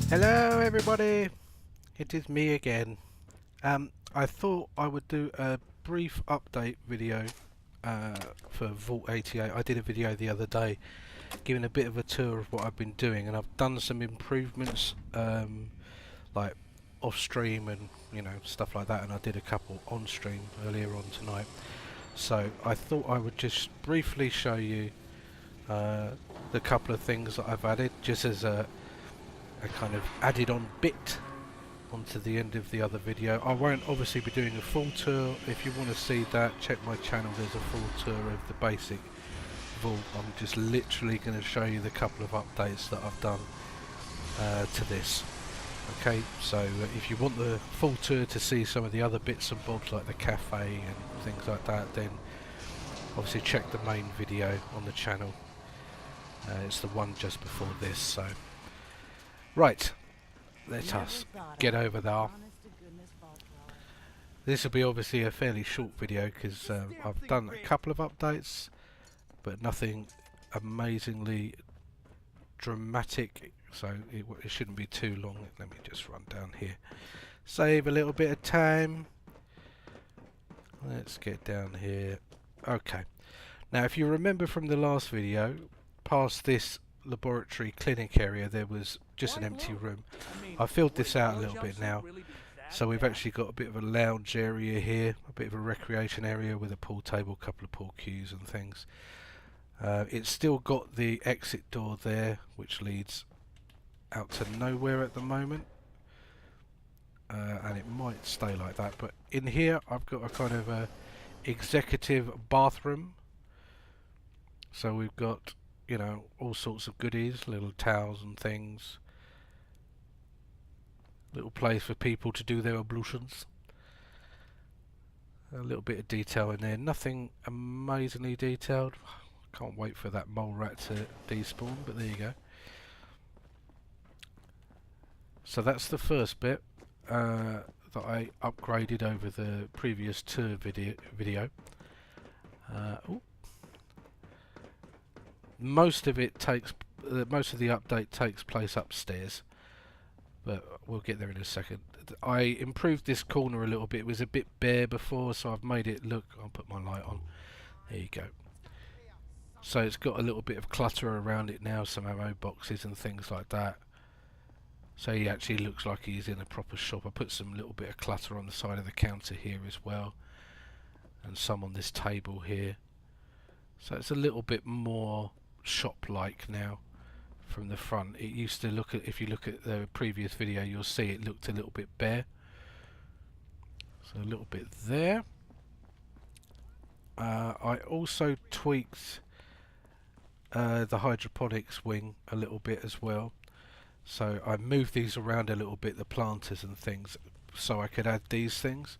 Hello everybody, it is me again. I thought I would do a brief update video for Vault 88. I did a video the other day giving a bit of a tour of what I've been doing, and I've done some improvements like off stream and stuff like that, and I did a couple on stream earlier on tonight. So I thought I would just briefly show you the couple of things that I've added just as a kind of added on bit onto the end of the other video. I won't obviously be doing a full tour. If you want to see that, check my channel, there's a full tour of the basic vault. I'm just literally going to show you the couple of updates that I've done to this. Okay, so if you want the full tour to see some of the other bits and bobs like the cafe and things like that, then obviously check the main video on the channel. It's the one just before this. So right, let us get over there. This will be obviously a fairly short video because I've done a couple of updates, but nothing amazingly dramatic, so it shouldn't be too long. Let me just run down here, save a little bit of time. Let's get down here. Okay, now if you remember from the last video, past this laboratory clinic area there was just an empty room. I filled this out a little bit now, so we've actually got a bit of a lounge area here, a bit of a recreation area with a pool table, a couple of pool cues and things. It's still got the exit door there which leads out to nowhere at the moment, and it might stay like that, but in here I've got a kind of a executive bathroom. So we've got all sorts of goodies, little towels and things, little place for people to do their ablutions, a little bit of detail in there, nothing amazingly detailed. Can't wait for that mole rat to despawn, but there you go. So that's the first bit that I upgraded over the previous tour video. Most of it takes, most of the update takes place upstairs, but we'll get there in a second. I improved this corner a little bit. It was a bit bare before, so I've made it look. I'll put my light on. There you go. So it's got a little bit of clutter around it now, some ammo boxes and things like that. So he actually looks like he's in a proper shop. I put some little bit of clutter on the side of the counter here as well, and some on this table here. So it's a little bit more shop-like now from the front. It used to look, if you look at the previous video, you'll see it looked a little bit bare. So a little bit there. I also tweaked the hydroponics wing a little bit as well. So I moved these around a little bit, the planters and things, so I could add these things.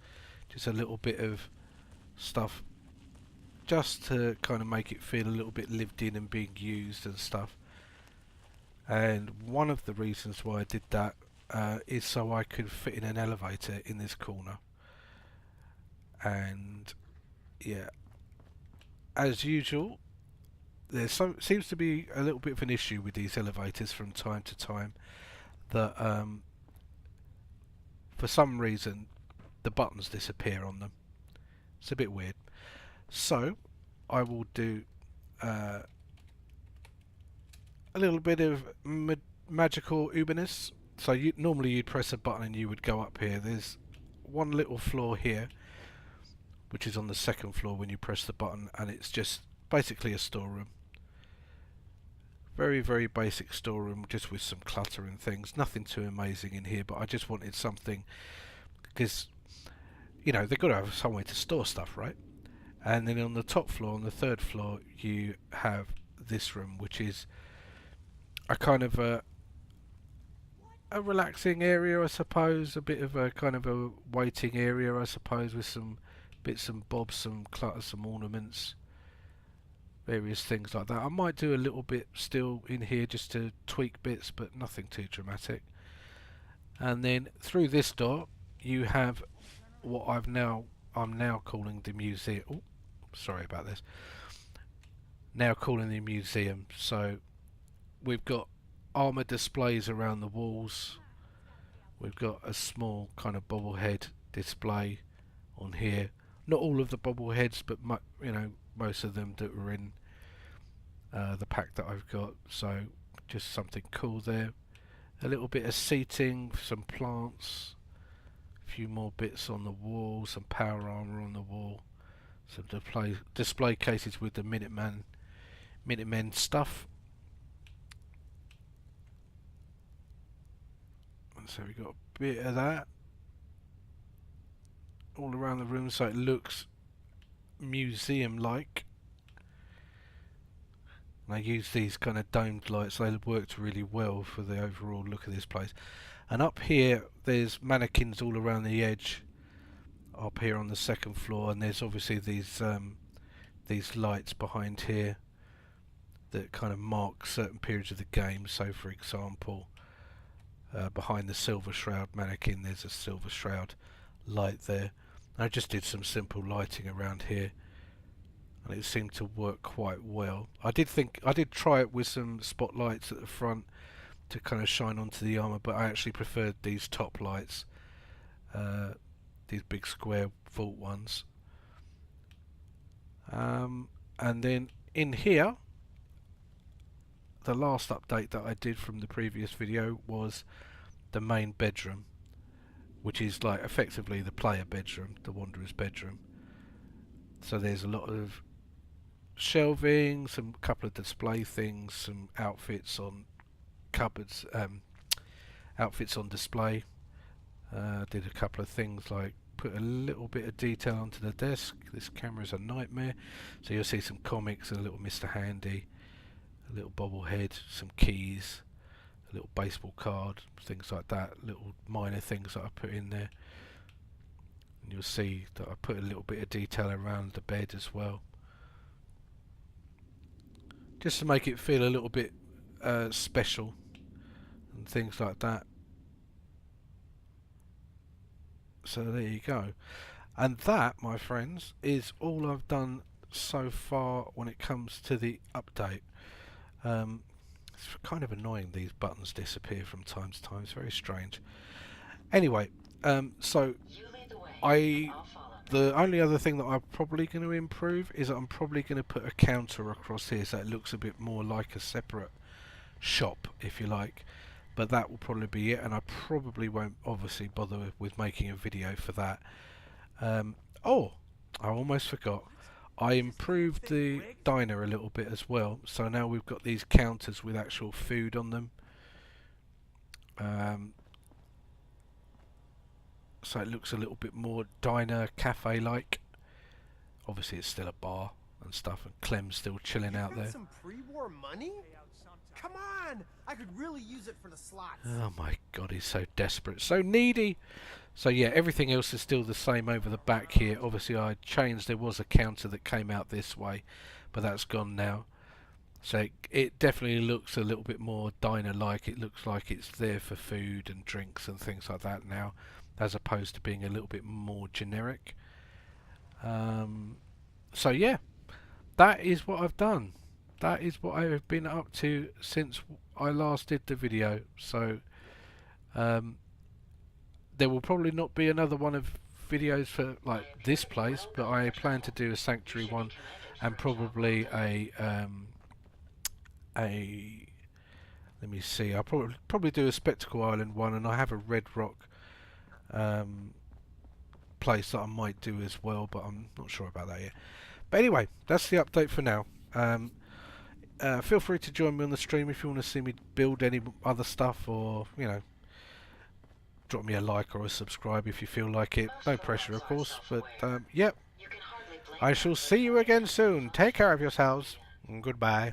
Just a little bit of stuff just to kind of make it feel a little bit lived in and being used and stuff. And one of the reasons why I did that is so I could fit in an elevator in this corner. And yeah, as usual, there seems to be a little bit of an issue with these elevators from time to time, that for some reason the buttons disappear on them. It's a bit weird. So I will do a little bit of magical uberness. So normally you'd press a button and you would go up here. There's one little floor here which is on the second floor when you press the button, and it's just basically a storeroom. Very, very basic storeroom, just with some clutter and things. Nothing too amazing in here, but I just wanted something, because they've got to have somewhere to store stuff, right? And then on the top floor, on the third floor, you have this room, which is a kind of a relaxing area, I suppose, a bit of a kind of a waiting area, I suppose, with some bits and bobs, some clutter, some ornaments, various things like that. I might do a little bit still in here just to tweak bits, but nothing too dramatic. And then through this door you have what I'm now calling the museum. Oh, sorry about this. Now calling the museum. So we've got armour displays around the walls. We've got a small kind of bobblehead display on here. Not all of the bobbleheads, but you know, most of them that were in the pack that I've got. So just something cool there. A little bit of seating, some plants, a few more bits on the wall, some power armor on the wall, some display cases with the Minutemen stuff. And so we got a bit of that all around the room, so it looks museum-like. And I use these kind of domed lights, they worked really well for the overall look of this place. And up here there's mannequins all around the edge up here on the second floor, and there's obviously these lights behind here that kind of mark certain periods of the game. So for example, behind the Silver Shroud mannequin there's a Silver Shroud light there. I just did some simple lighting around here and it seemed to work quite well. I did try it with some spotlights at the front to kind of shine onto the armour, but I actually preferred these top lights, these big square vault ones. And then in here, the last update that I did from the previous video was the main bedroom, which is like effectively the player bedroom, the Wanderer's bedroom. So there's a lot of shelving, some couple of display things, some outfits on cupboards, outfits on display. Did a couple of things like put a little bit of detail onto the desk. This camera's a nightmare. So you'll see some comics, a little Mr. Handy, a little bobblehead, some keys, a little baseball card, things like that, little minor things that I put in there. And you'll see that I put a little bit of detail around the bed as well, just to make it feel a little bit special and things like that. So there you go. And that, my friends, is all I've done so far when it comes to the update. It's kind of annoying these buttons disappear from time to time. It's very strange. Anyway, so the only other thing that I'm probably going to improve is that I'm probably going to put a counter across here so it looks a bit more like a separate shop, if you like. But that will probably be it, and I probably won't obviously bother with making a video for that. Oh, I almost forgot. I improved the diner a little bit as well, so now we've got these counters with actual food on them. So it looks a little bit more diner cafe like. Obviously it's still a bar and stuff, and Clem's still chilling out there. Some pre-war money? Come on! I could really use it for the slots. Oh my god, he's so desperate, so needy. So yeah, everything else is still the same over the back here. Obviously I changed, there was a counter that came out this way, but that's gone now. So it definitely looks a little bit more diner-like. It looks like it's there for food and drinks and things like that now, as opposed to being a little bit more generic. So yeah, that is what I've done. That is what I have been up to since I last did the video. So there will probably not be another one of videos for like this place, but I plan to do a Sanctuary one, and probably a let me see, I'll probably do a Spectacle Island one, and I have a Red Rock place that I might do as well, but I'm not sure about that yet. But anyway, that's the update for now. Feel free to join me on the stream if you want to see me build any other stuff, or you know, drop me a like or a subscribe if you feel like it. No pressure, of course, but yep, I shall see you again soon. Take care of yourselves, and goodbye.